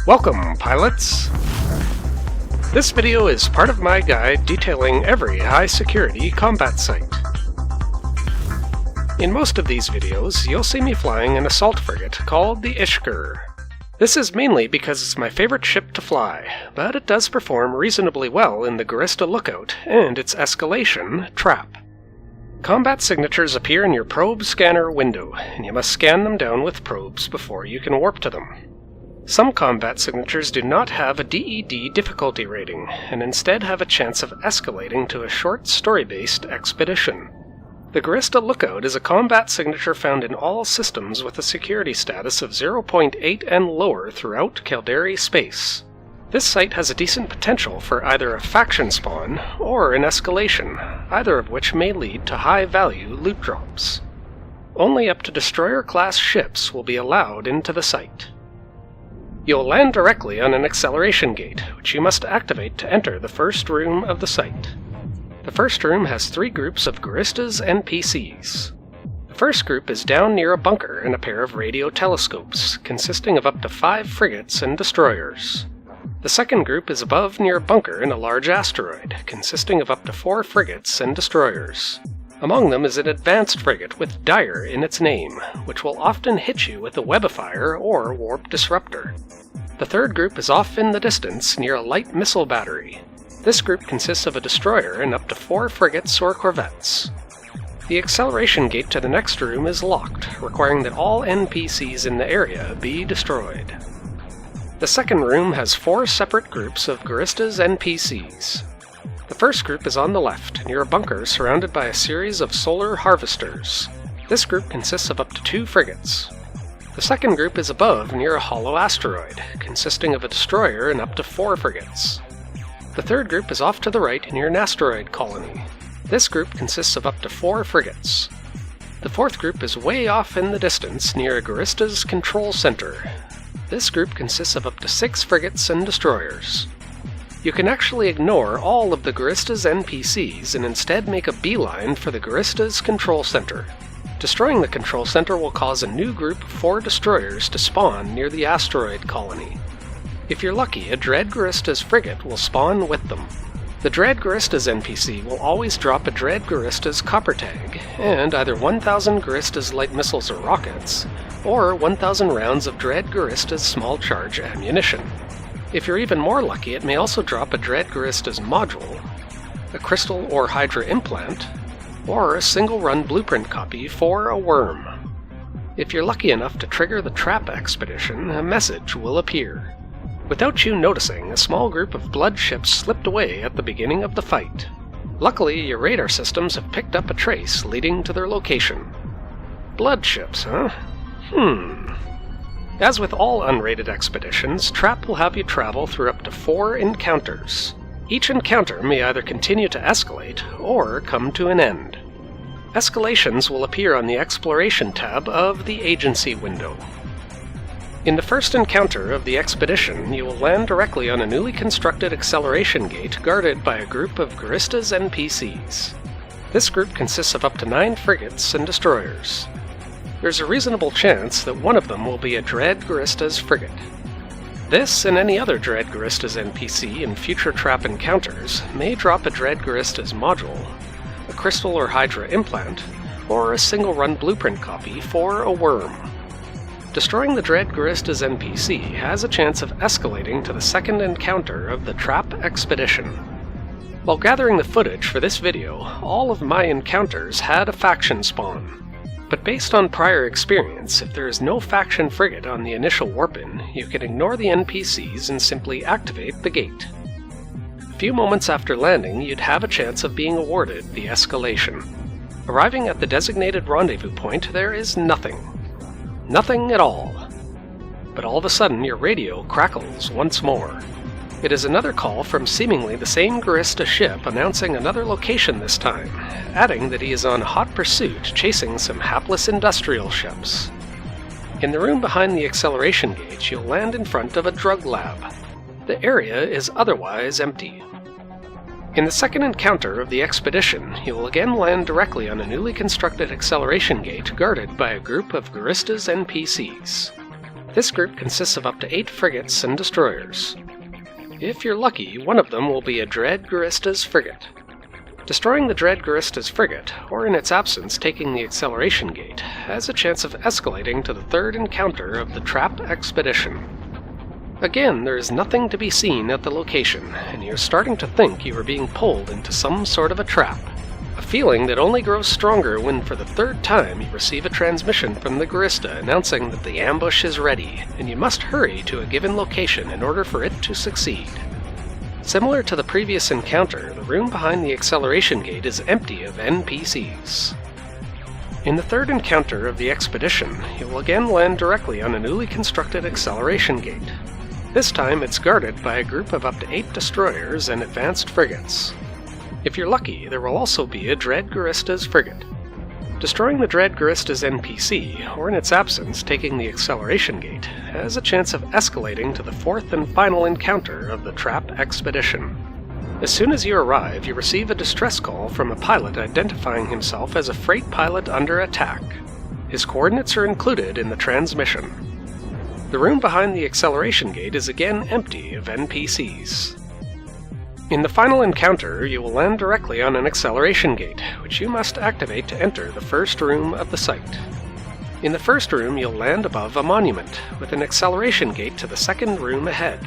Welcome, pilots! This video is part of my guide detailing every high-security combat site. In most of these videos, you'll see me flying an assault frigate called the Ishkur. This is mainly because it's my favorite ship to fly, but it does perform reasonably well in the Gurista Lookout and its escalation, Trap. Combat signatures appear in your probe scanner window, and you must scan them down with probes before you can warp to them. Some combat signatures do not have a DED difficulty rating, and instead have a chance of escalating to a short story-based expedition. The Gurista Lookout is a combat signature found in all systems with a security status of 0.8 and lower throughout Caldari space. This site has a decent potential for either a faction spawn or an escalation, either of which may lead to high-value loot drops. Only up to destroyer-class ships will be allowed into the site. You'll land directly on an acceleration gate, which you must activate to enter the first room of the site. The first room has 3 groups of Guristas and PCs. The first group is down near a bunker and a pair of radio telescopes, consisting of up to 5 frigates and destroyers. The second group is above near a bunker in a large asteroid, consisting of up to 4 frigates and destroyers. Among them is an advanced frigate with Dire in its name, which will often hit you with a webifier or warp disruptor. The third group is off in the distance near a light missile battery. This group consists of a destroyer and up to 4 frigates or corvettes. The acceleration gate to the next room is locked, requiring that all NPCs in the area be destroyed. The second room has 4 separate groups of Guristas and PCs. The first group is on the left, near a bunker surrounded by a series of solar harvesters. This group consists of up to 2 frigates. The second group is above, near a hollow asteroid, consisting of a destroyer and up to 4 frigates. The third group is off to the right, near an asteroid colony. This group consists of up to 4 frigates. The fourth group is way off in the distance, near a Gurista's control center. This group consists of up to 6 frigates and destroyers. You can actually ignore all of the Gurista's NPCs and instead make a beeline for the Gurista's control center. Destroying the control center will cause a new group of 4 destroyers to spawn near the asteroid colony. If you're lucky, a Dread Guristas frigate will spawn with them. The Dread Guristas NPC will always drop a Dread Guristas copper tag, and either 1,000 Guristas light missiles or rockets, or 1,000 rounds of Dread Guristas small charge ammunition. If you're even more lucky, it may also drop a Dread Guristas module, a crystal or Hydra implant, or a single-run blueprint copy for a worm. If you're lucky enough to trigger the Trap expedition, a message will appear. Without you noticing, a small group of blood ships slipped away at the beginning of the fight. Luckily, your radar systems have picked up a trace leading to their location. Blood ships, huh? As with all unrated expeditions, Trap will have you travel through up to 4 encounters. Each encounter may either continue to escalate, or come to an end. Escalations will appear on the Exploration tab of the Agency window. In the first encounter of the expedition, you will land directly on a newly constructed acceleration gate guarded by a group of Guristas NPCs. This group consists of up to 9 frigates and destroyers. There's a reasonable chance that one of them will be a Dread Guristas frigate. This and any other Dread Guristas NPC in future Trap encounters may drop a Dread Guristas module, a crystal or Hydra implant, or a single-run blueprint copy for a worm. Destroying the Dread Guristas NPC has a chance of escalating to the second encounter of the Trap expedition. While gathering the footage for this video, all of my encounters had a faction spawn. But based on prior experience, if there is no faction frigate on the initial warp-in, you can ignore the NPCs and simply activate the gate. A few moments after landing, you'd have a chance of being awarded the escalation. Arriving at the designated rendezvous point, there is nothing. Nothing at all. But all of a sudden, your radio crackles once more. It is another call from seemingly the same Gurista ship announcing another location this time, adding that he is on hot pursuit chasing some hapless industrial ships. In the room behind the acceleration gate, you'll land in front of a drug lab. The area is otherwise empty. In the second encounter of the expedition, you will again land directly on a newly constructed acceleration gate guarded by a group of Guristas NPCs. This group consists of up to 8 frigates and destroyers. If you're lucky, one of them will be a Dread Guristas frigate. Destroying the Dread Guristas frigate, or in its absence taking the acceleration gate, has a chance of escalating to the third encounter of the Trap Expedition. Again, there is nothing to be seen at the location, and you're starting to think you are being pulled into some sort of a trap. A feeling that only grows stronger when for the third time you receive a transmission from the Gurista announcing that the ambush is ready, and you must hurry to a given location in order for it to succeed. Similar to the previous encounter, the room behind the acceleration gate is empty of NPCs. In the third encounter of the expedition, you will again land directly on a newly constructed acceleration gate. This time it's guarded by a group of up to 8 destroyers and advanced frigates. If you're lucky, there will also be a Dread Guristas frigate. Destroying the Dread Guristas NPC, or in its absence taking the acceleration gate, has a chance of escalating to the fourth and final encounter of the Trap Expedition. As soon as you arrive, you receive a distress call from a pilot identifying himself as a freight pilot under attack. His coordinates are included in the transmission. The room behind the acceleration gate is again empty of NPCs. In the final encounter, you will land directly on an acceleration gate, which you must activate to enter the first room of the site. In the first room, you'll land above a monument, with an acceleration gate to the second room ahead.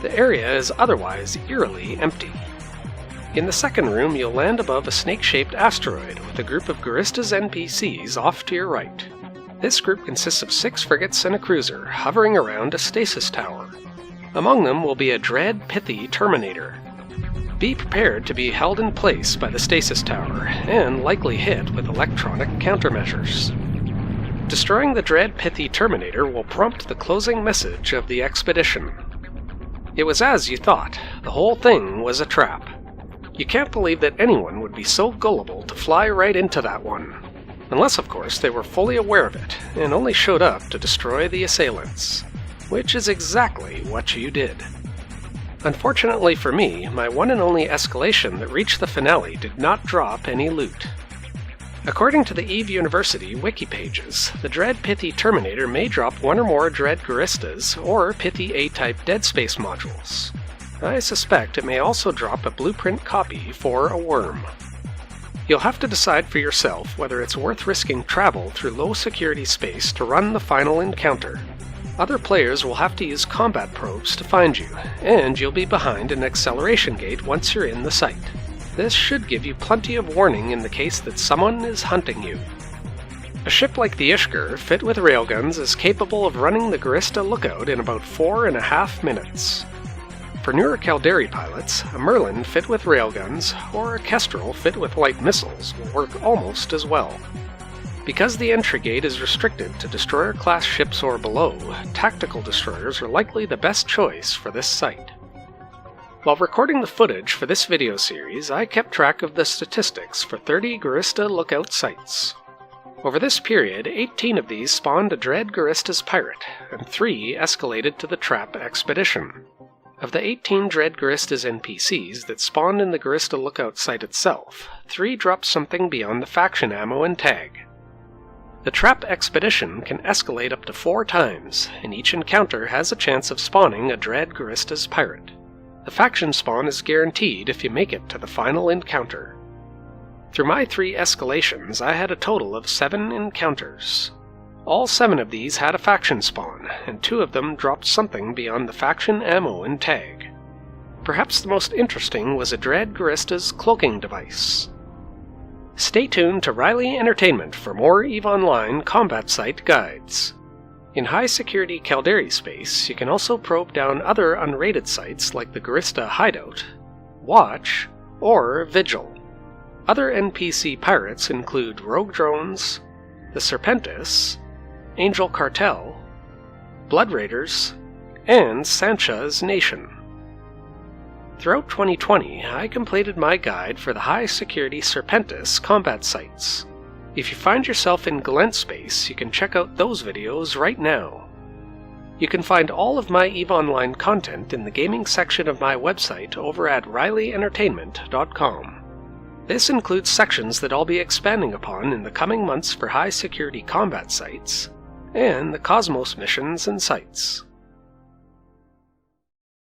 The area is otherwise eerily empty. In the second room, you'll land above a snake-shaped asteroid with a group of Guristas NPCs off to your right. This group consists of 6 frigates and a cruiser, hovering around a stasis tower. Among them will be a Dread Pithi Terminator. Be prepared to be held in place by the stasis tower, and likely hit with electronic countermeasures. Destroying the Dread Pithi Terminator will prompt the closing message of the expedition. It was as you thought. The whole thing was a trap. You can't believe that anyone would be so gullible to fly right into that one. Unless, of course, they were fully aware of it, and only showed up to destroy the assailants. Which is exactly what you did. Unfortunately for me, my one and only escalation that reached the finale did not drop any loot. According to the EVE University wiki pages, the Dread Pithi Terminator may drop one or more Dread Guristas or Pithi A-Type deadspace modules. I suspect it may also drop a blueprint copy for a worm. You'll have to decide for yourself whether it's worth risking travel through low-security space to run the final encounter. Other players will have to use combat probes to find you, and you'll be behind an acceleration gate once you're in the site. This should give you plenty of warning in the case that someone is hunting you. A ship like the Ishgur, fit with railguns, is capable of running the Gurista Lookout in about 4.5 minutes. For newer Caldari pilots, a Merlin fit with railguns, or a Kestrel fit with light missiles will work almost as well. Because the entry gate is restricted to destroyer-class ships or below, tactical destroyers are likely the best choice for this site. While recording the footage for this video series, I kept track of the statistics for 30 Gurista Lookout sites. Over this period, 18 of these spawned a Dread Guristas pirate, and 3 escalated to the Trap Expedition. Of the 18 Dread Guristas NPCs that spawned in the Gurista Lookout site itself, 3 dropped something beyond the faction ammo and tag. The Trap Expedition can escalate up to 4 times, and each encounter has a chance of spawning a Dread Guristas pirate. The faction spawn is guaranteed if you make it to the final encounter. Through my 3 escalations, I had a total of 7 encounters. All 7 of these had a faction spawn, and 2 of them dropped something beyond the faction ammo and tag. Perhaps the most interesting was a Dread Guristas cloaking device. Stay tuned to Riley Entertainment for more EVE Online combat site guides. In high-security Caldari space, you can also probe down other unrated sites like the Gurista Hideout, Watch, or Vigil. Other NPC pirates include Rogue Drones, the Serpentis, Angel Cartel, Blood Raiders, and Sancha's Nation. Throughout 2020, I completed my guide for the high-security Serpentis combat sites. If you find yourself in Galent space, you can check out those videos right now. You can find all of my EVE Online content in the gaming section of my website over at RileyEntertainment.com. This includes sections that I'll be expanding upon in the coming months for high-security combat sites, and the Cosmos missions and sites.